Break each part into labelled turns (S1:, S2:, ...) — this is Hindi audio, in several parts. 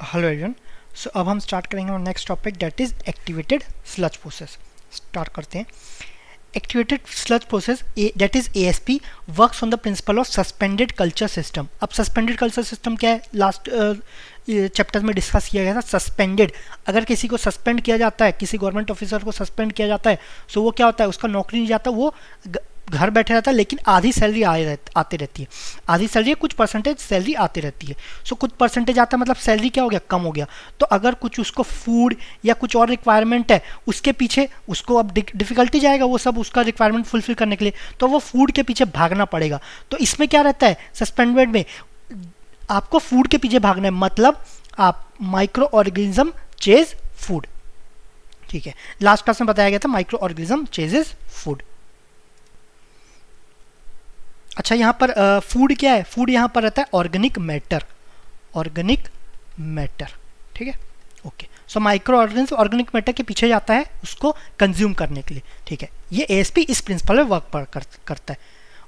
S1: Hello everyone. सो अब हम स्टार्ट करेंगे और next topic that is activated sludge process. Start करते हैं। Activated sludge process that is ASP works on the principle of suspended culture system. अब सस्पेंडेड कल्चर सिस्टम क्या है, लास्ट चैप्टर में डिस्कस किया गया था। सस्पेंडेड, अगर किसी को सस्पेंड किया जाता है, किसी गवर्नमेंट ऑफिसर को सस्पेंड किया जाता है, सो वो क्या होता है, उसका नौकरी नहीं जाता, वो घर बैठे रहता है, लेकिन आधी सैलरी आती रहती है। आधी सैलरी, कुछ परसेंटेज सैलरी आती रहती है। सो कुछ परसेंटेज आता है, मतलब सैलरी क्या हो गया, कम हो गया। तो अगर कुछ उसको फूड या कुछ और रिक्वायरमेंट है, उसके पीछे उसको अब डिफिकल्टी जाएगा वो सब उसका रिक्वायरमेंट फुलफिल करने के लिए, तो वो फूड के पीछे भागना पड़ेगा। तो इसमें क्या रहता है, सस्पेंडेड में आपको फूड के पीछे भागना है, मतलब आप माइक्रो ऑर्गेनिज्म चेज फूड। ठीक है, लास्ट क्लास में बताया गया था माइक्रो ऑर्गेनिज्म चेजेस फूड। अच्छा, यहाँ पर फूड क्या है, फूड यहाँ पर रहता है ऑर्गेनिक मैटर। ऑर्गेनिक मैटर, ठीक है, okay. So micro organism organic matter के पीछे जाता है उसको कंज्यूम करने के लिए। ठीक है, ये एएसपी इस प्रिंसिपल में वर्क करता है।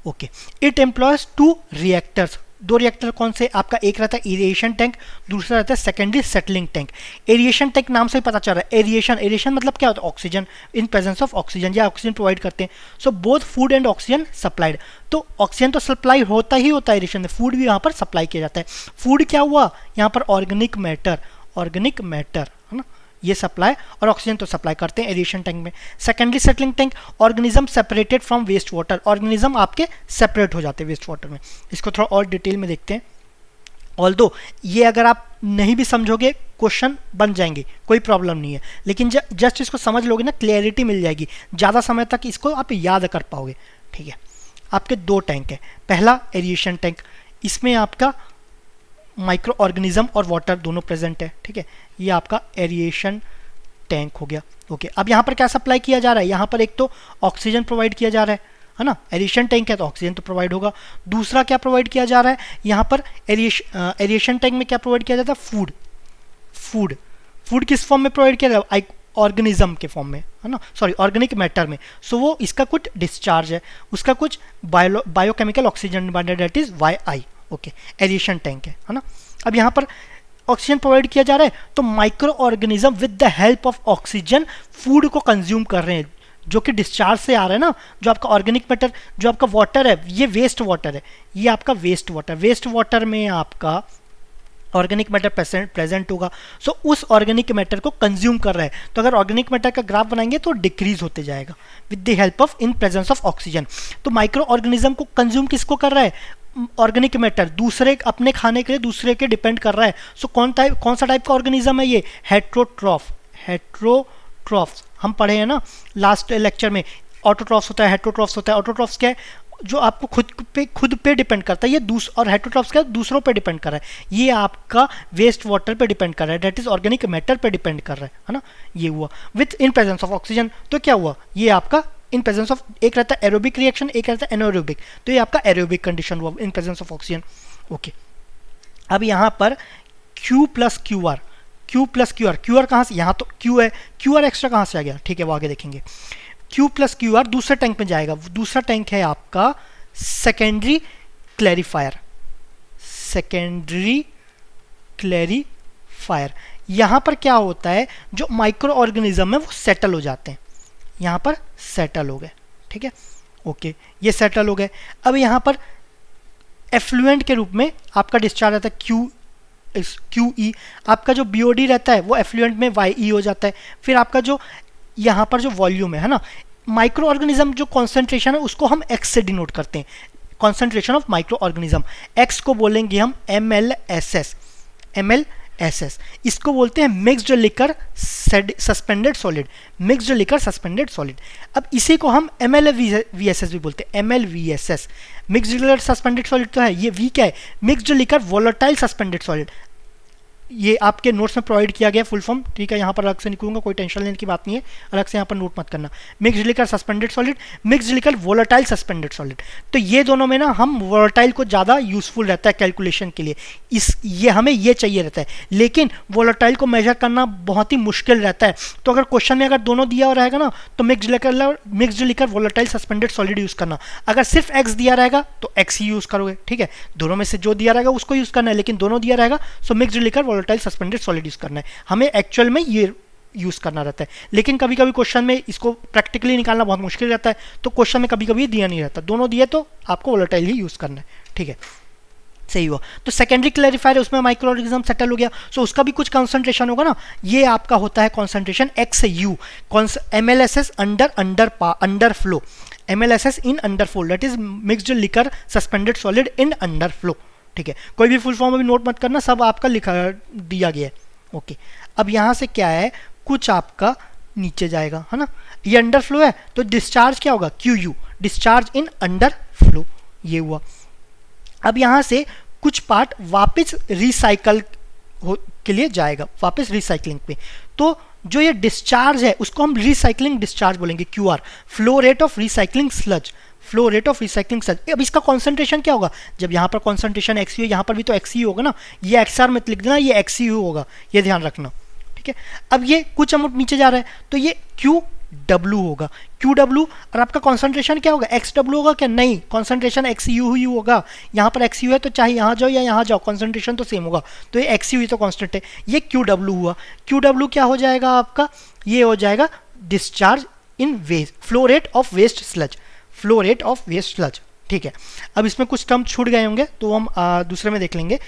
S1: Okay, it employees 2 reactors. 2 reactor कौन से, आपका एक रहता है एरिएशन टैंक, दूसरा रहता है secondary settling tank. Aeration tank नाम से ही पता चल रहा है, एरिएशन मतलब क्या होता है, oxygen, in presence of oxygen, या ऑक्सीजन प्रोवाइड करते हैं। So both food and oxygen supplied. तो ऑक्सीजन तो सप्लाई होता ही होता है एरिएशन में, फूड भी यहाँ पर सप्लाई किया जाता है। फूड क्या हुआ यहाँ पर, ऑर्गेनिक मैटर है ना, ये सप्लाई, और ऑक्सीजन तो सप्लाई करते हैं एरिएशन टैंक में। Secondary settling tank, organism separated from waste water. Organism आपके सेपरेट हो जाते हैं वेस्ट वाटर में। इसको थोड़ा और डिटेल में देखते हैं। ऑल्दो ये अगर आप नहीं भी समझोगे क्वेश्चन बन जाएंगे, कोई प्रॉब्लम नहीं है, लेकिन जस्ट इसको समझ लोगे ना, क्लियरिटी मिल जाएगी, ज़्यादा समय तक इसको आप याद कर पाओगे। ठीक है, आपके 2 टैंक है। पहला एरिएशन टैंक, इसमें आपका माइक्रो ऑर्गेनिज्म और वाटर दोनों प्रेजेंट है। ठीक है, ये आपका एरिएशन टैंक हो गया। ओके, अब यहाँ पर क्या सप्लाई किया जा रहा है, यहाँ पर एक तो ऑक्सीजन प्रोवाइड किया जा रहा है ना, एरिएशन टैंक है तो ऑक्सीजन तो प्रोवाइड होगा। दूसरा क्या प्रोवाइड किया जा रहा है यहाँ पर, एरिएशन टैंक में क्या प्रोवाइड किया जाता है, फूड किस फॉर्म में प्रोवाइड किया जाता है, ऑर्गेनिज्म के फॉर्म में, है ना, सॉरी ऑर्गेनिक मैटर में। सो वो इसका कुछ डिस्चार्ज है, उसका कुछ biochemical oxygen that is YI। Okay, aeration tank है ना। अब यहाँ पर ऑक्सीजन प्रोवाइड किया जा रहा है, तो micro organism with the help of oxygen food को कंज्यूम कर रहे हैं, जो कि डिस्चार्ज से आ रहा है ना। जो आपका ऑर्गेनिक मैटर, जो आपका वाटर है, ये वेस्ट वाटर है, ये आपका वेस्ट वाटर में आपका ऑर्गेनिक मैटर प्रेजेंट होगा। सो उस ऑर्गेनिक मैटर को कंज्यूम कर रहा है। तो अगर ऑर्गेनिक मैटर का ग्राफ बनाएंगे तो डिक्रीज होते जाएगा with the help of in presence of oxygen. तो माइक्रो ऑर्गेनिज्म को कंज्यूम किसको कर रहा है, ऑर्गेनिक मैटर, दूसरे अपने खाने के लिए दूसरे के डिपेंड कर रहा है। सो कौन सा टाइप का ऑर्गेनिज्म है ये, हेट्रोट्रॉफ हम पढ़े हैं ना लास्ट लेक्चर में। ऑटोट्रॉफ्स होता है, हेट्रोट्रॉफ्स होता है। ऑटोट्रॉफ्स क्या है, जो आपको खुद पे डिपेंड करता है, ये और हेट्रोट्रॉफ्स क्या दूसरों पे डिपेंड कर रहा है, ये आपका वेस्ट वाटर पे डिपेंड कर रहा है, दैट इज ऑर्गेनिक मैटर पे डिपेंड कर रहा है ना। ये हुआ with in presence of oxygen. तो क्या हुआ, ये आपका इन प्रेजेंस ऑफ, एक रहता है एरोबिक रिएक्शन, एक रहता है एनोरोबिक। तो ये आपका एरोबिक कंडीशन हुआ in presence of oxygen. Okay, अब यहाँ पर Q प्लस क्यू आर कहाँ से, यहाँ तो Q है, QR एक्स्ट्रा कहाँ से आ गया, ठीक है, वो आगे देखेंगे। Q प्लस क्यू आर दूसरे टैंक में जाएगा। दूसरा टैंक है आपका सेकेंडरी क्लैरिफायर। यहाँ पर क्या होता है, जो माइक्रो ऑर्गेनिज्म है वो सेटल हो जाते हैं, यहाँ पर सेटल हो गए। ठीक है, ओके, ये सेटल हो गए। अब यहाँ पर एफ्लुएंट के रूप में आपका डिस्चार्ज रहता है QE। आपका जो BOD रहता है वो एफ्लुएंट में YE हो जाता है। फिर आपका जो यहाँ पर जो वॉल्यूम है ना, माइक्रो ऑर्गेनिज्म जो कॉन्सेंट्रेशन है उसको हम X से डिनोट करते हैं, concentration of micro organism. X को बोलेंगे हम MLSS। इसको बोलते हैं मिक्स्ड लिकर सस्पेंडेड सॉलिड, अब इसी को हम MLVSS भी बोलते हैं, MLVSS mixed liquor suspended solid. तो है ये V क्या है, mixed liquor volatile suspended solid. ये आपके नोट्स में प्रोवाइड किया गया फुल फॉर्म, ठीक है, यहाँ पर अलग से निकलूंगा, कोई टेंशन लेने की बात नहीं है, अलग से यहाँ पर नोट मत करना। Mixed liquor suspended solid, mixed liquor volatile suspended solid. तो ये दोनों में ना हम वोलेटाइल को ज़्यादा यूजफुल रहता है कैलकुलेशन के लिए, ये हमें ये चाहिए रहता है, लेकिन वोलेटाइल को मेजर करना बहुत ही मुश्किल रहता है। तो अगर क्वेश्चन में अगर दोनों दिया हुआ रहेगा ना, तो mixed liquor volatile suspended solid use करना। अगर सिर्फ X दिया रहेगा तो X ही यूज़ करोगे, ठीक है, दोनों में से जो दिया रहेगा उसको यूज़ करना है, लेकिन दोनों दिया रहेगा so mixed liquor volatile suspended solid use करना है, हमें एक्चुअल में ये यूज करना रहता है। लेकिन कभी कभी क्वेश्चन में इसको प्रैक्टिकली निकालना बहुत मुश्किल रहता है, तो क्वेश्चन में कभी कभी दिया नहीं रहता, दोनों दिए तो आपको वोलेटाइल ही यूज करना है, ठीक है, सही हुआ। तो सेकेंडरी क्लैरिफायर है, उसमें माइक्रो ऑर्गेनिज्म सेटल हो गया, सो उसका भी कुछ कॉन्सेंट्रेशन होगा ना, ये आपका होता है concentration XU, MLSS under flow, MLSS in under flow, that is mixed liquor suspended solid in under flow, ठीक है। कोई भी फुल फॉर्म अभी नोट मत करना, सब आपका लिखा दिया गया है, ओके। अब यहाँ से क्या है, कुछ आपका नीचे जाएगा, है ना, ये अंडर फ्लो है, तो डिस्चार्ज क्या होगा, QU, discharge in under flow, ये हुआ। अब यहाँ से कुछ पार्ट वापस रिसाइकल के लिए जाएगा, वापस रिसाइकलिंग पे, तो जो ये डिस्चार्ज है उसको हम रिसाइकलिंग डिस्चार्ज बोलेंगे, QR, flow rate of recycling sludge, flow rate of recycling sludge. अब इसका कॉन्सेंट्रेशन क्या होगा, जब यहाँ पर कॉन्सेंट्रेशन XU है, यहाँ पर भी तो XU होगा ना, ये XR मत लिख देना, ये XU होगा, ये ध्यान रखना, ठीक है। अब ये कुछ अमाउंट नीचे जा रहा है, तो ये QW होगा, QW, और आपका कॉन्सेंट्रेशन क्या होगा, XW होगा क्या, नहीं, कॉन्सेंट्रेशन XU ही होगा, यहाँ पर XU है तो चाहे यहाँ जाओ या यहाँ जाओ कॉन्सेंट्रेशन तो सेम होगा, तो ये XU ही तो कांस्टेंट है, ये QW हुआ। QW क्या हो जाएगा आपका, ये हो जाएगा discharge in waste, flow rate of waste sludge, flow rate of waste sludge, ठीक है। अब इसमें कुछ टर्म छूट गए होंगे तो हम दूसरे में देख लेंगे,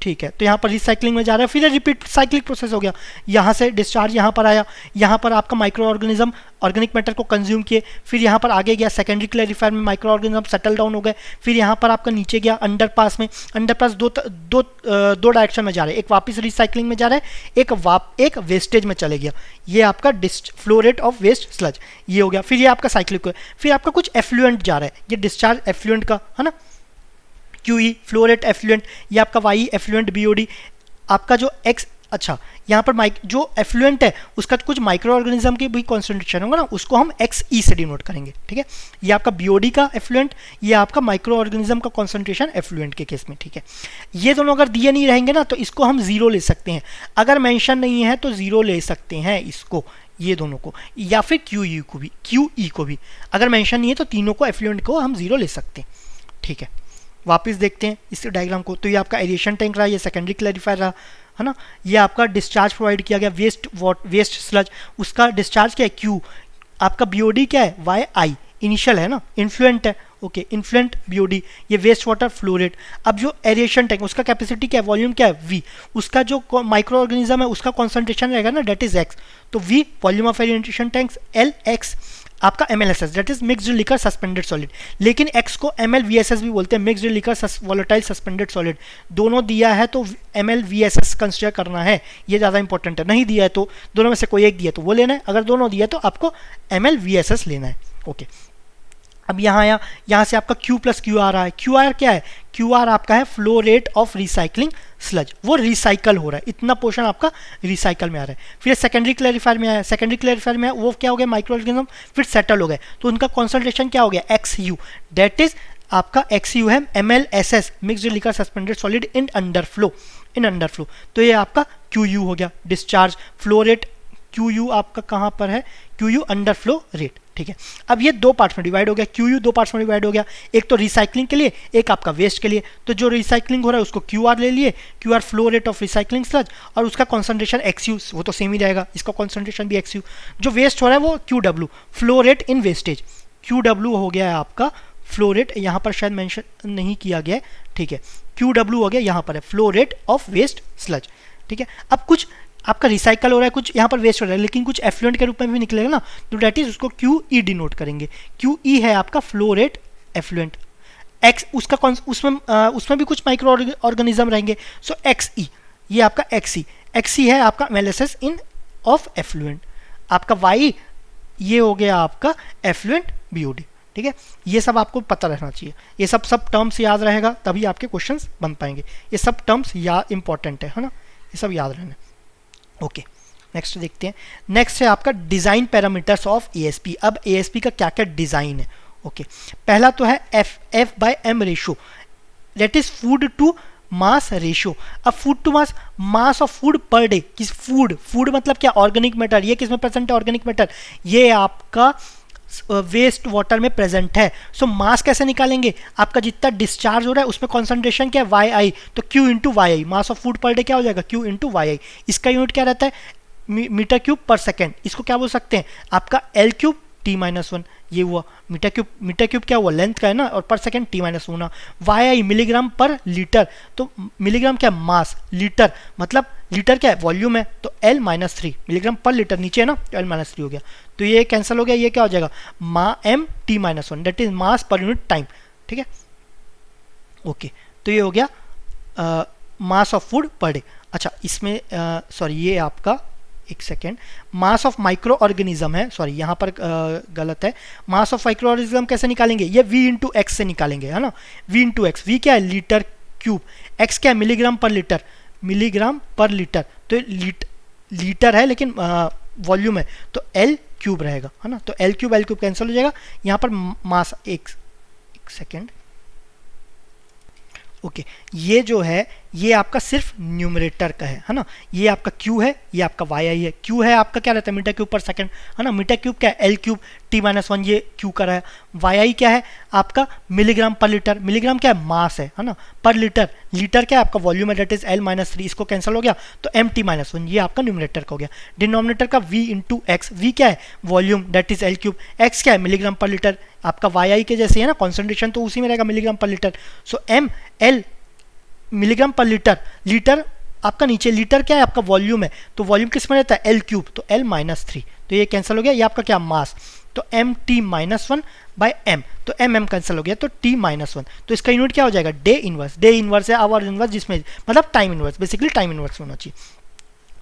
S1: ठीक है। तो यहाँ पर रिसाइकलिंग में जा रहा है, फिर रिपीट साइक्लिक प्रोसेस हो गया, यहाँ से डिस्चार्ज यहाँ पर आया, यहाँ पर आपका माइक्रो ऑर्गेनिज्म ऑर्गेनिक मैटर को कंज्यूम किए, फिर यहाँ पर आगे गया सेकेंडरी क्लैरिफायर में माइक्रो ऑर्गेनिज्म सेटल डाउन हो गए, फिर यहाँ पर आपका नीचे गया अंडरपास में, अंडरपास दो डायरेक्शन में जा रहे हैं, एक वापस रिसाइकलिंग में जा रहा है, एक वेस्टेज में चले गया, ये आपका flow rate of waste sludge, ये हो गया। फिर ये आपका साइक्लिक, फिर आपका कुछ एफ्लुएंट जा रहा है, ये डिस्चार्ज एफ्लुएंट का है ना, QE फ्लो रेट एफ्लुएंट, ये आपका YE एफ्लुएंट BOD, आपका जो X, अच्छा यहाँ पर जो एफ्लुएंट है उसका कुछ माइक्रो ऑर्गेनिज्म के भी कॉन्सेंट्रेशन होगा ना, उसको हम XE से डिनोट करेंगे, ठीक है। ये आपका BOD का एफ्लुएंट, ये आपका माइक्रो ऑर्गेनिज्म का कॉन्सेंट्रेशन एफ्लुएंट के केस में, ठीक है। ये दोनों अगर दिए नहीं रहेंगे ना तो इसको हम 0 ले सकते हैं, अगर मेंशन नहीं है तो 0 ले सकते हैं इसको, ये दोनों को, या फिर QE को भी अगर मेंशन नहीं है तो तीनों को एफ्लुएंट को हम 0 ले सकते हैं, ठीक है। वापस देखते हैं इस डायग्राम को, तो ये आपका एरिएशन टैंक रहा, ये सेकेंडरी क्लैरिफायर रहा, है ना, ये आपका डिस्चार्ज प्रोवाइड किया गया वेस्ट स्लज, उसका डिस्चार्ज क्या है Q, आपका BOD क्या है YI, इनिशियल है ना, इन्फ्लुएंट है, ओके, इन्फ्लुएंट BOD, ये वेस्ट वाटर फ्लो रेट। अब जो एरिएशन टैंक उसका कैपेसिटी क्या है, वॉल्यूम क्या है V, उसका जो माइक्रो ऑर्गेनिज्म है उसका कॉन्सेंट्रेशन रहेगा ना, डेट इज X, तो V volume of aeration tanks, L X आपका MLSS that is mixed liquor suspended solid, लेकिन X को MLVSS भी बोलते हैं, mixed liquor volatile suspended solid, दोनों दिया है तो MLVSS कंसिडर करना है, ये ज़्यादा इंपॉर्टेंट है, नहीं दिया है तो दोनों में से कोई एक दिया तो वो लेना है, अगर दोनों दिया तो आपको MLVSS लेना है, ओके। अब यहाँ आया, यहाँ से आपका Q प्लस QR आ रहा है, QR क्या है, QR आपका है flow rate of recycling sludge, वो रिसाइकल हो रहा है, इतना पोर्शन आपका रिसाइकल में आ रहा है। फिर सेकेंडरी क्लैरिफायर में आया, सेकेंडरी क्लैरिफायर में वो क्या हो गया, माइक्रो ऑर्गेनिज्म फिर सेटल हो गए, तो उनका कॉन्सेंट्रेशन क्या हो गया XU, डेट इज आपका XU है MLSS mixed liquor suspended solid in under flow, तो ये आपका QU हो गया, डिस्चार्ज फ्लो रेट QU आपका कहाँ पर है, QU अंडर फ्लो रेट, ठीक है। अब ये दो पार्ट्स में डिवाइड हो गया, QU दो पार्ट्स में डिवाइड हो गया, एक तो रिसाइकलिंग के लिए, एक आपका वेस्ट के लिए, तो जो रिसाइकलिंग हो रहा है उसको QR ले लिए, QR flow rate of recycling sludge, और उसका कॉन्सेंट्रेशन XU, वो तो सेम ही रहेगा, इसका कॉन्सेंट्रेशन भी XU, जो वेस्ट हो रहा है वो QW flow rate in wastage, QW हो गया है आपका फ्लो रेट, यहाँ पर शायद मेंशन नहीं किया गया है, ठीक है, QW हो गया, यहाँ पर है flow rate of waste sludge, ठीक है। अब कुछ आपका रिसाइकल हो रहा है, कुछ यहाँ पर वेस्ट हो रहा है, लेकिन कुछ एफ्लुएंट के रूप में भी निकलेगा ना, तो डेट इज उसको QE डिनोट करेंगे, QE है आपका फ्लो रेट एफ्लुएंट, X उसका उसमें भी कुछ माइक्रो ऑर्गेनिज्म रहेंगे, सो XE ये आपका XE है आपका MLSS इन ऑफ एफ्लुएंट, आपका Y ये हो गया आपका एफ्लुएंट BOD, ठीक है। ये सब आपको पता रहना चाहिए, ये सब टर्म्स याद रहेगा तभी आपके क्वेश्चंस बन पाएंगे, ये सब टर्म्स इंपॉर्टेंट है ना, ये सब याद रहना, ओके। नेक्स्ट देखते हैं, नेक्स्ट है आपका डिज़ाइन पैरामीटर्स ऑफ ASP। अब ASP का क्या क्या डिज़ाइन है, ओके। पहला तो है F/m ratio, that is food to mass ratio. अब food to mass of food per day, किस फूड मतलब क्या, ऑर्गेनिक मैटर, ये किस में प्रेजेंट है, ऑर्गेनिक मैटर, ये आपका वेस्ट वाटर में प्रेजेंट है। सो मास कैसे निकालेंगे, आपका जितना डिस्चार्ज हो रहा है उसमें कॉन्सेंट्रेशन क्या है, वाई आई, तो Q into Y I, mass of food per day क्या हो जाएगा, क्यू इंटू वाई आई। इसका यूनिट क्या रहता है, मीटर क्यूब पर सेकेंड। इसको क्या बोल सकते हैं, आपका L cube T minus one, ये हुआ मीटर क्यूब क्या हुआ, लेंथ का है ना, और per second T minus one. Y I milligram per litre, तो मिलीग्राम क्या मास, लीटर मतलब लीटर क्या है, वॉल्यूम है, तो L minus three, milligram per litre नीचे है ना, तो एल माइनस थ्री हो गया, तो ये कैंसिल हो गया, ये क्या हो जाएगा, M T minus one, that is mass per unit time. ठीक है, ओके, तो ये हो गया mass of food per day. अच्छा, इसमें सॉरी ये आपका एक second, mass of micro organism है, सॉरी यहाँ पर गलत है। मास ऑफ माइक्रो ऑर्गेनिज्म कैसे निकालेंगे, ये v इंटू एक्स से निकालेंगे, है ना, v इंटू एक्स। वी क्या है, लीटर क्यूब, x क्या है, milligram per litre, milligram per litre, तो लीटर है लेकिन वॉल्यूम है, तो एल क्यूब रहेगा, है ना, तो एल क्यूब कैंसिल हो जाएगा। यहाँ पर मास एक सेकेंड, ओके, ये जो है ये आपका सिर्फ न्यूमरेटर का है ना, ये आपका Q है, ये आपका वाई आई है। Q है आपका क्या रहता है, मीटर क्यूब पर सेकंड, है ना, मीटर क्यूब क्या है, L cube T minus one, ये Q का है। वाई आई क्या है आपका, मिलीग्राम पर लीटर, मिलीग्राम क्या है, मास है ना, पर लीटर, लीटर क्या है आपका वॉल्यूम है, that is L minus three, इसको कैंसिल हो गया, तो एम टी माइनस वन, ये आपका न्यूमरेटर का हो गया। डिनोमिनेटर का v इंटू एक्स, वी क्या है volume, that is L cube, X क्या है मिलीग्राम पर लीटर, आपका वाई आई के जैसे है ना, कॉन्सेंट्रेशन तो उसी में रहेगा मिलीग्राम पर लीटर, सो M L milligram per litre, litre आपका नीचे, लीटर क्या है आपका वॉल्यूम है, तो वॉल्यूम किस में रहता है, एल क्यूब, तो एल माइनस थ्री, तो ये कैंसिल हो गया, ये आपका क्या मास, तो M T minus one by M, तो एम एम कैंसिल हो गया, तो टी माइनस वन, तो इसका यूनिट क्या हो जाएगा, डे इनवर्स, डे इनवर्स है आवर इनवर्स, जिसमें मतलब time inverse, basically time inverse होना चाहिए।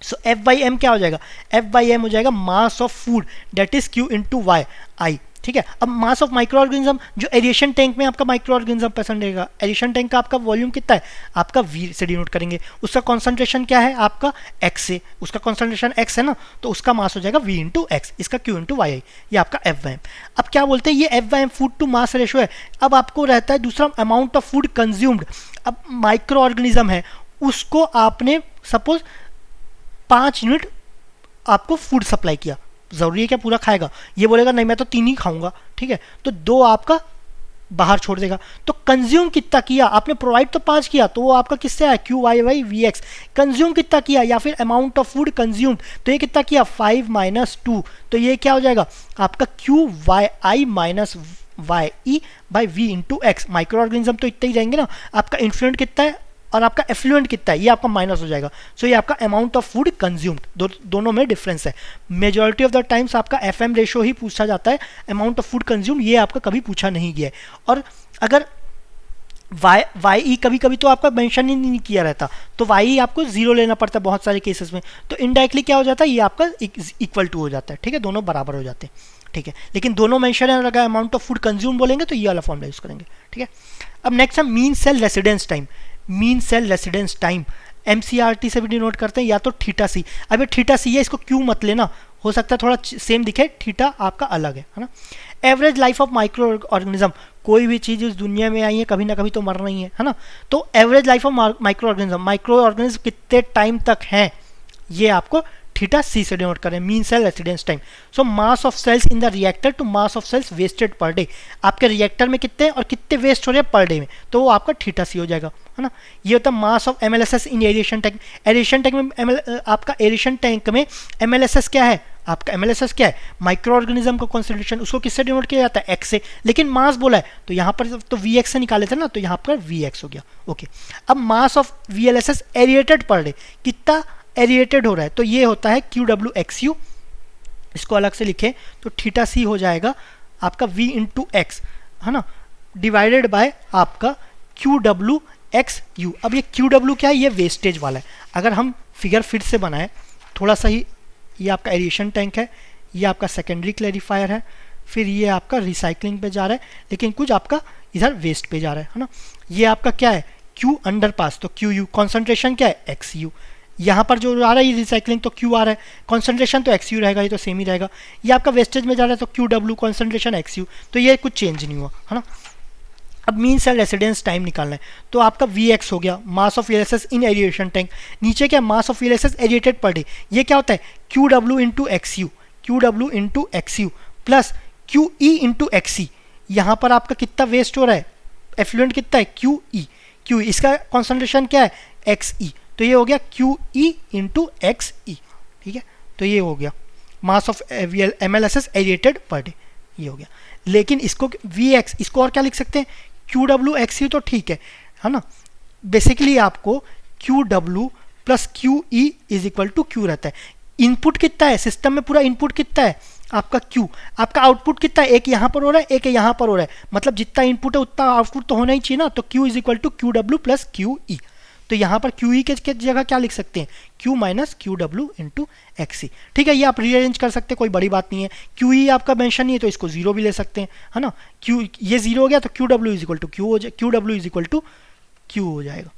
S1: सो एफ बाई एम क्या हो जाएगा, एफ बाई एम हो जाएगा mass of food, that is Q into Y I. ठीक है, अब मास ऑफ माइक्रो ऑर्गेनिज्म, जो एरिएशन टैंक में आपका माइक्रो ऑर्गेनिज्म पसंद रहेगा, एरिएशन टैंक का आपका वॉल्यूम कितना है, आपका वी से डिनोट करेंगे, उसका कॉन्सेंट्रेशन क्या है आपका एक्स से, उसका कॉन्सेंट्रेशन एक्स है ना, तो उसका मास हो जाएगा वी इंटू एक्स, इसका क्यू इंटू वाई आई, ये आपका एफ वाई एम। अब क्या बोलते हैं, ये F Y M food to mass ratio है। अब आपको रहता है दूसरा अमाउंट ऑफ फूड कंज्यूम्ड। अब माइक्रो ऑर्गेनिज्म है, उसको आपने सपोज 5 यूनिट आपको फूड सप्लाई किया, जरूरी है क्या पूरा खाएगा, ये बोलेगा नहीं मैं तो 3 ही खाऊंगा, ठीक है, तो 2 आपका बाहर छोड़ देगा। तो कंज्यूम कितना किया आपने, प्रोवाइड तो 5 किया, तो वो आपका किससे आया, Q Y Y V X. Consume कितना किया, या फिर अमाउंट ऑफ फूड कंज्यूम्ड, तो ये कितना किया 5 माइनस 2, तो ये क्या हो जाएगा आपका Q Y I minus Y E by V into X. Micro organism तो इतना ही रहेंगे ना, आपका इन्फ्लुएंट कितना है और आपका एफ्लुएंट कितना है, ये आपका माइनस हो जाएगा। सो ये आपका अमाउंट ऑफ फूड कंज्यूम्ड, दोनों में डिफरेंस है। मेजॉरिटी ऑफ द टाइम्स आपका एफएम रेशो ही पूछा जाता है, अमाउंट ऑफ फूड कंज्यूम्ड ये आपका कभी पूछा नहीं गया है। और अगर वाई ई कभी कभी तो आपका मेंशन ही नहीं किया रहता, तो वाई आपको जीरो लेना पड़ता है बहुत सारे केसेस में, तो इनडायरेक्टली क्या हो जाता है, ये आपका इक्वल टू हो जाता है, ठीक है, दोनों बराबर हो जाते हैं, ठीक है। लेकिन दोनों मेंशन है, अगर अमाउंट ऑफ फूड कंज्यूम बोलेंगे तो ये वाला फॉर्मूला यूज करेंगे, ठीक है। अब नेक्स्ट हम mean cell residence time, mean cell residence time MCRT से भी डिनोट करते हैं, या तो थीटा सी। अब ये थीटा सी है, इसको क्यों मत लेना, हो सकता है थोड़ा सेम दिखे, थीटा आपका अलग है ना। Average life of micro organism, कोई भी चीज़ इस दुनिया में आई है कभी ना कभी तो मरना ही है ना, तो average life of micro organism कितने टाइम तक है, ये आपको थीटा सी से डिनोट करें, mean cell residence time. So mass of cells in the reactor to mass of cells wasted per day, आपके रिएक्टर में कितने और कितने वेस्ट हो रहे हैं पर डे में, तो वो आपका थीटा सी हो जाएगा, है ना। ये होता है mass of एमएलएसएस in aeration tank. Aeration tank में आपका एरिएशन टैंक में एमएलएसएस क्या है, आपका एमएलएसएस क्या है, माइक्रो ऑर्गेनिज्म का कॉन्सेंट्रेशन, उसको किससे डिनोट किया जाता है, एक्स से, लेकिन मास बोला है तो यहाँ पर तो वी एक्स से निकाले थे ना, तो यहाँ पर वी एक्स हो गया, ओके। अब mass of VLSS aerated per day, कितना एरिएटेड हो रहा है, तो ये होता है क्यू डब्ल्यू एक्स यू, इसको अलग से लिखें तो थीटा सी हो जाएगा आपका v इंटू एक्स, है ना, डिवाइडेड बाय आपका क्यू डब्ल्यू एक्स यू। अब ये क्यू डब्ल्यू क्या है, ये वेस्टेज वाला है। अगर हम फिगर फिर से बनाएं थोड़ा सा ही, ये आपका एरिएशन टैंक है, ये आपका सेकेंडरी क्लैरिफायर है, फिर ये आपका रिसाइकलिंग पे जा रहा है, लेकिन कुछ आपका इधर वेस्ट पे जा रहा है ना। ये आपका क्या है क्यू अंडर पास, तो क्यू यू, कॉन्सेंट्रेशन क्या है एक्स यू, यहाँ पर जो आ रहा है ये रिसाइकलिंग तो क्यू आ रहा है, कॉन्सेंट्रेशन तो एक्स यू रहेगा, ये तो सेम ही रहेगा। ये आपका वेस्टेज में जा रहा है तो Q W, concentration x you, तो ये कुछ चेंज नहीं हुआ, है ना। अब मीन सेल रेसिडेंस टाइम निकालना है, तो आपका वी एक्स हो गया mass of VLSS in aeration tank, नीचे क्या mass of VLSS aerated per day, ये क्या होता है Q W into X U, Q W into X U plus Q E into X E, यहाँ पर आपका कितना वेस्ट हो रहा है, एफ्लुएंट कितना है, क्यू ई, इसका कॉन्सेंट्रेशन क्या है, एक्स ई, तो ये हो गया क्यू ई इंटू एक्स ई, ठीक है। तो ये हो गया mass of MLSS aerated per day, ये हो गया। लेकिन इसको Vx, इसको और क्या लिख सकते हैं, QW तो ठीक है ना। बेसिकली आपको QW plus QE is equal to Q रहता है। इनपुट कितना है सिस्टम में, पूरा इनपुट कितना है आपका Q, आपका आउटपुट कितना है, एक यहाँ पर हो रहा है, एक यहाँ पर हो रहा है, मतलब जितना इनपुट है उतना आउटपुट तो होना ही चाहिए ना। तो Q is equal to QW plus QE। तो यहाँ पर QE के जगह क्या लिख सकते हैं, Q minus QW into XE, ठीक है। ये आप रीअरेंज कर सकते हैं, कोई बड़ी बात नहीं है। QE आपका मेंशन नहीं है तो इसको जीरो भी ले सकते हैं, है ना। Q ये जीरो हो गया तो QW is equal to Q हो जाए, QW is equal to Q हो जाएगा।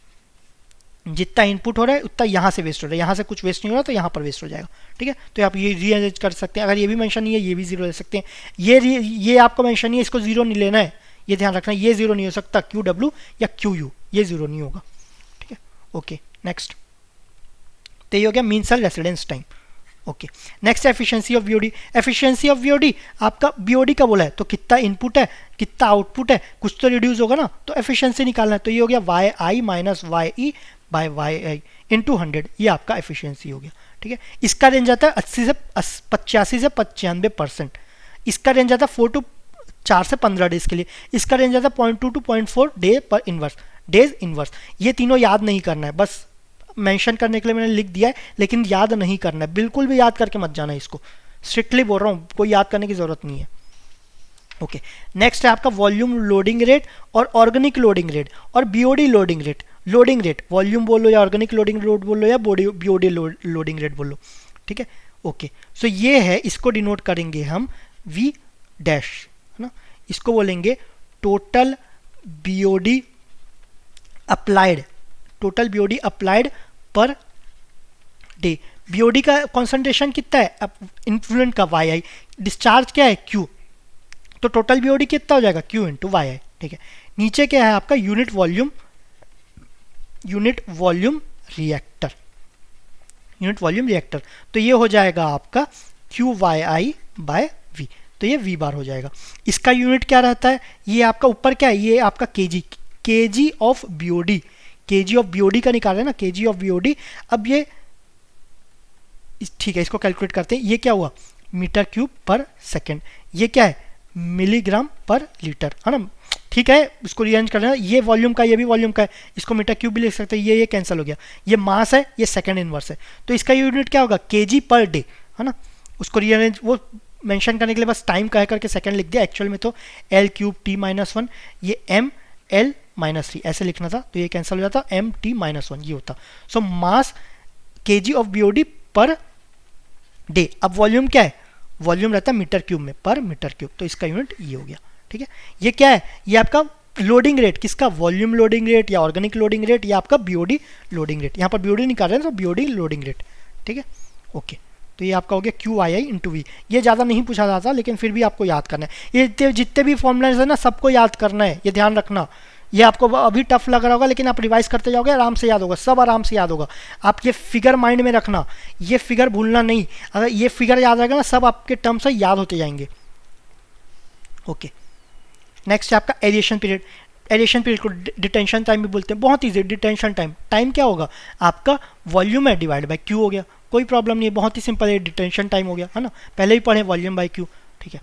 S1: जितना इनपुट हो रहा है उतना यहाँ से वेस्ट हो रहा है, यहाँ से कुछ वेस्ट नहीं हो रहा तो यहाँ पर वेस्ट हो जाएगा, ठीक है। तो आप ये रीअरेंज कर सकते हैं। अगर ये भी मेंशन नहीं है ये भी जीरो ले सकते हैं। ये आपको मेंशन नहीं है, इसको जीरो नहीं लेना है, ये ध्यान रखना, ये जीरो नहीं हो सकता, QW या QU ये जीरो नहीं होगा, ठीक है। ओके नेक्स्ट, तो ये हो गया mean cell residence time. Okay next efficiency of BOD। Efficiency of BOD आपका BOD का बोला है तो कितना इनपुट है कितना आउटपुट है, कुछ तो रिड्यूस होगा ना, तो एफिशिएंसी निकालना है। तो ये हो गया YI minus YE by YI into 100, ये आपका एफिशिएंसी हो गया, ठीक है। इसका रेंज आता है 85 से 95%। इसका रेंज आता है 4 से 15 डेज के लिए। इसका रेंज आता है 0.2 to 0.4 डे पर इनवर्स, डेज इनवर्स। ये तीनों याद नहीं करना है, बस मेंशन करने के लिए मैंने लिख दिया है, लेकिन याद नहीं करना है, बिल्कुल भी याद करके मत जाना है इसको, स्ट्रिक्टली बोल रहा हूँ, कोई याद करने की जरूरत नहीं है। ओके नेक्स्ट है आपका वॉल्यूम लोडिंग रेट और ऑर्गेनिक लोडिंग रेट और BOD loading rate. Loading rate volume बोलो या ऑर्गेनिक लोडिंग रेट बोलो या BOD लोडिंग रेट बोलो, ठीक है। ओके सो ये है, इसको डिनोट करेंगे हम V डैश, है ना। इसको बोलेंगे total BOD applied, total BOD applied per day. BOD का कॉन्सेंट्रेशन कितना है, इन्फ्लुएंट का YI, डिस्चार्ज क्या है Q, तो टोटल BOD कितना हो जाएगा Q इंटू YI, ठीक है। नीचे क्या है आपका unit volume reactor, unit volume reactor, तो ये हो जाएगा आपका QYI बाय V, तो ये V बार हो जाएगा। इसका यूनिट क्या रहता है, ये आपका ऊपर क्या है, ये आपका kg of BOD, kg of BOD का निकाल रहे हैं ना, kg ऑफ BOD। अब ये ठीक है, इसको कैलकुलेट करते हैं। ये क्या हुआ, मीटर क्यूब पर सेकेंड, ये क्या है मिलीग्राम पर लीटर, है ना। ठीक है, इसको रीअरेंज कर लेना, ये वॉल्यूम का ये भी वॉल्यूम का है, इसको मीटर क्यूब भी लिख सकते हैं, ये कैंसिल हो गया। ये मास है, ये सेकंड इनवर्स है, तो इसका यूनिट क्या होगा kg पर डे, है ना। उसको रीअरेंज वो मेंशन करने के लिए बस टाइम कह करके सेकंड लिख दिया, एक्चुअल में तो L क्यूब T-1, ये ML-3 ऐसे लिखना था, तो ये कैंसिल हो जाता, MT-1 ये होता। सो मास kg of BOD per day. अब वॉल्यूम क्या है, वॉल्यूम रहता है मीटर क्यूब में, पर मीटर क्यूब, तो इसका यूनिट ये हो गया, ठीक है। ये क्या है, ये आपका लोडिंग रेट, किसका, वॉल्यूम लोडिंग रेट या ऑर्गेनिक लोडिंग रेट या आपका BOD लोडिंग रेट। यहाँ पर BOD निकाल रहे हैं तो BOD लोडिंग रेट, ठीक है। ओके तो ये आपका हो गया QII इंटू V। ये ज़्यादा नहीं पूछा जाता, लेकिन फिर भी आपको याद करना है। ये जितने भी फॉर्मूलाज है ना सबको याद करना है, ये ध्यान रखना। ये आपको अभी टफ लग रहा होगा, लेकिन आप रिवाइज करते जाओगे आराम से याद होगा, सब आराम से याद होगा। आप ये फिगर माइंड में रखना, ये फिगर भूलना नहीं, अगर ये फिगर याद रहेगा ना सब आपके टर्म से याद होते जाएंगे। ओके नेक्स्ट है आपका एरिएशन पीरियड। एरिएशन पीरियड को डिटेंशन टाइम भी बोलते हैं, बहुत ईजी। डिटेंशन टाइम, टाइम क्या होगा आपका, वॉल्यूम है डिवाइड बाय क्यू हो गया, कोई प्रॉब्लम नहीं है, बहुत ही सिंपल है, डिटेंशन टाइम हो गया, है ना। पहले ही पढ़े वॉल्यूम बाय क्यू, ठीक है।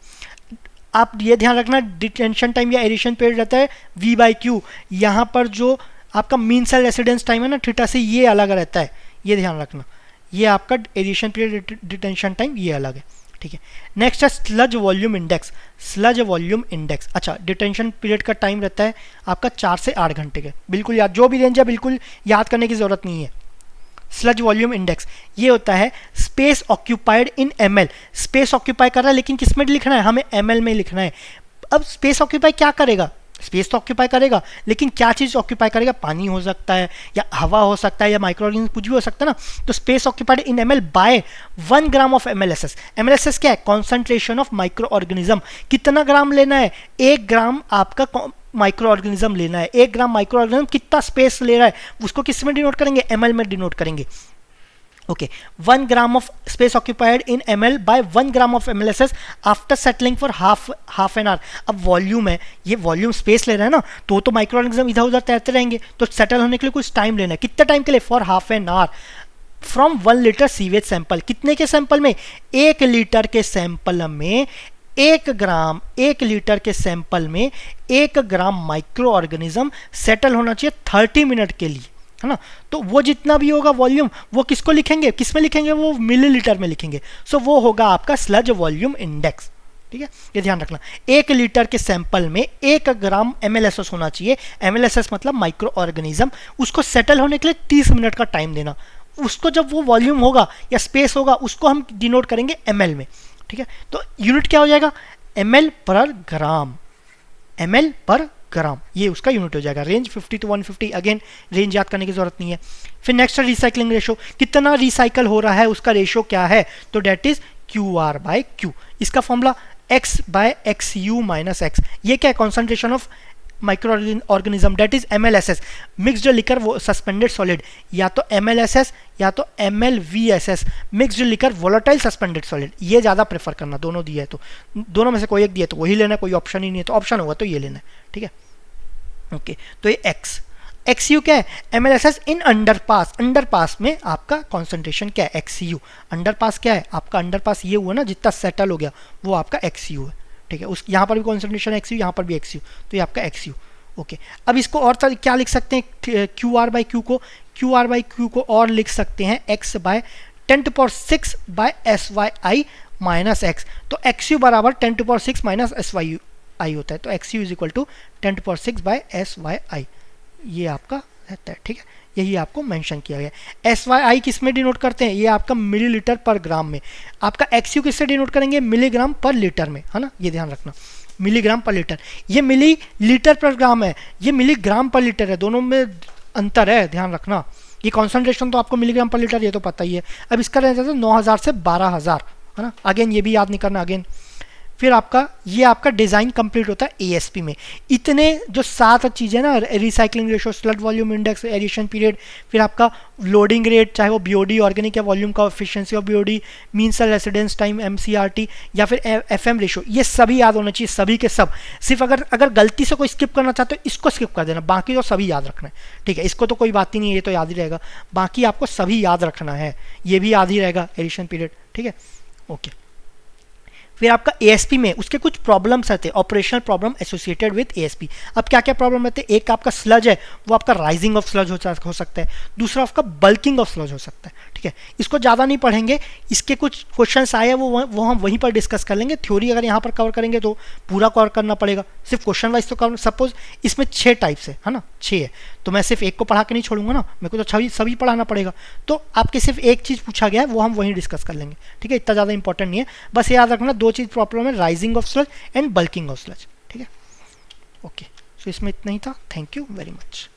S1: आप ये ध्यान रखना डिटेंशन टाइम या एरिएशन पीरियड रहता है V बाई क्यू। यहाँ पर जो आपका मीन सेल रेसिडेंस टाइम है ना थीटा से, ये अलग रहता है, ये ध्यान रखना। ये आपका एरिएशन पीरियड डिटेंशन टाइम ये अलग है, ठीक है। नेक्स्ट है sludge volume index. Sludge volume index, अच्छा डिटेंशन पीरियड का टाइम रहता है आपका 4 से 8 घंटे के, बिल्कुल याद, जो भी रेंज है बिल्कुल याद करने की जरूरत नहीं है। स्लज वॉल्यूम इंडेक्स ये होता है space occupied in ml। Space occupy कर रहा है, लेकिन किस में लिखना है, हमें ml में लिखना है। अब स्पेस ऑक्यूपाई क्या करेगा, स्पेस तो ऑक्यूपाई करेगा, लेकिन क्या चीज़ ऑक्यूपाई करेगा, पानी हो सकता है या हवा हो सकता है या माइक्रो ऑर्गेनिज्म, कुछ भी हो सकता है ना। तो space occupied in ml by 1 gram of MLSS। MLSS क्या है, कॉन्सेंट्रेशन ऑफ माइक्रो ऑर्गेनिज्म। कितना ग्राम लेना है, 1 ग्राम आपका माइक्रो ऑर्गेनिज्म लेना है। 1 ग्राम माइक्रो ऑर्गेनिज्म कितना स्पेस ले रहा है, उसको किस में डिनोट करेंगे, ml में डिनोट करेंगे। Okay, 1 gram of space occupied in ml by 1 gram of MLSS after settling for half an hour. अब वॉल्यूम है, ये वॉल्यूम स्पेस ले रहा है ना, तो माइक्रो ऑर्गेनिज्म इधर उधर तैरते रहेंगे, तो सेटल होने के लिए कुछ टाइम लेना है. कितने टाइम के लिए? For half an hour. From 1 litre sewage sample. कितने के सैंपल में? 1 लीटर के सैंपल में 1 लीटर के सैंपल में 1 ग्राम माइक्रो ऑर्गेनिज्म सेटल होना चाहिए 30 मिनट के लिए, है ना. तो वो जितना भी होगा वॉल्यूम, वो किसको लिखेंगे, किस में लिखेंगे? वो मिलीलीटर में लिखेंगे. सो वो होगा आपका स्लज वॉल्यूम इंडेक्स. ठीक है, ये ध्यान रखना. 1 लीटर के सैंपल में 1 ग्राम MLSS होना चाहिए. MLSS मतलब माइक्रो ऑर्गेनिज्म. उसको सेटल होने के लिए 30 मिनट का टाइम देना. उसको जब वो वॉल्यूम होगा या स्पेस होगा, उसको हम डिनोट करेंगे ml में. ठीक है, तो यूनिट क्या हो जाएगा? ml पर ग्राम. ml पर ग्राम, ये उसका यूनिट हो जाएगा. Range 50 to 150. अगेन रेंज याद करने की जरूरत नहीं है. फिर नेक्स्ट रिसाइकलिंग रेशो. कितना रिसाइकल हो रहा है, उसका रेशो क्या है? तो डेट इज QR/Q. इसका फॉर्मूला X/XU - X. ये क्या है? Concentration of micro organism, that is MLSS. Mixed liquor वो सस्पेंडेड सॉलिड, या तो MLSS या तो MLVSS. Mixed liquor volatile suspended solid. ये ज़्यादा प्रेफर करना. दोनों दिया है तो दोनों में से कोई एक दिया तो वही लेना है, कोई ऑप्शन ही नहीं है तो ऑप्शन होगा तो ये लेना है. ठीक है, ओके. तो ये XU क्या है? MLSS इन अंडरपास. अंडरपास में आपका कॉन्सेंट्रेशन क्या है? XU. अंडरपास क्या है आपका? अंडरपास ये हुआ ना, जितना सेटल हो गया वो आपका XU है. ठीक है, उस यहाँ पर भी कॉन्सेंट्रेशन XU, यहाँ पर भी XU, तो ये आपका XU. ओके, अब इसको और क्या लिख सकते हैं? QR/Q को, QR/Q को और लिख सकते हैं X/10⁶ SYI - X. तो XU बराबर 10⁶ SYI होता है. तो XU is equal to 10⁶ SYI. ये आपका रहता है. ठीक है, यही आपको मेंशन किया गया. SYI किस में डिनोट करते हैं? ये आपका मिलीलीटर पर ग्राम में. आपका XU किससे डिनोट करेंगे? मिलीग्राम पर लीटर में, है ना. ये ध्यान रखना, मिलीग्राम पर लीटर. ये मिली लीटर पर ग्राम है, ये मिलीग्राम पर लीटर है, दोनों में अंतर है, ध्यान रखना. ये कॉन्सेंट्रेशन तो आपको मिलीग्राम पर लीटर ये तो पता ही है. अब इसका रहता है 9000 से 12000, है ना. अगेन ये भी याद नहीं करना. अगेन फिर आपका ये आपका डिज़ाइन कंप्लीट होता है ASP में. इतने जो 7 चीज़ें ना, recycling ratio, sludge volume index, addition period, फिर आपका लोडिंग रेट, चाहे वो BOD ऑर्गेनिक या वॉल्यूम का efficiency of BOD, mean cell residence time MCRT, या फिर FM रेशो, ये सभी याद होना चाहिए, सभी के सब. सिर्फ अगर गलती से कोई स्किप करना चाहते हो इसको स्किप कर देना, बाकी तो सभी याद रखना है. ठीक है, इसको तो कोई बात ही नहीं है, ये तो याद ही रहेगा. बाकी आपको सभी याद रखना है, ये भी याद ही रहेगा, एडिशन पीरियड. ठीक है, ओके. फिर आपका ASP में उसके कुछ प्रॉब्लम्स आते हैं, operational problem associated with ASP. अब क्या क्या प्रॉब्लम रहते हैं? एक आपका स्लज है, वो आपका राइजिंग ऑफ स्लज हो सकता है. दूसरा आपका बल्किंग ऑफ स्लज हो सकता है. ठीक है, इसको ज़्यादा नहीं पढ़ेंगे, इसके कुछ क्वेश्चंस आए हैं वो हम वहीं पर डिस्कस कर लेंगे. थ्योरी अगर यहाँ पर कवर करेंगे तो पूरा कवर करना पड़ेगा, सिर्फ क्वेश्चन वाइज तो कवर. सपोज इसमें 6 टाइप्स है ना, 6 है, तो मैं सिर्फ एक को पढ़ा के नहीं छोड़ूंगा ना, मेरे को तो सभी पढ़ाना पड़ेगा. तो आपके सिर्फ एक चीज़ पूछा गया है, वो हम वहीं डिस्कस कर लेंगे. ठीक है, इतना ज़्यादा इंपॉर्टेंट नहीं है. बस याद रखना 2 चीज़ प्रॉब्लम है, rising of sludge and bulking of sludge. ठीक है, ओके. सो इसमें इतना ही था. Thank you very much.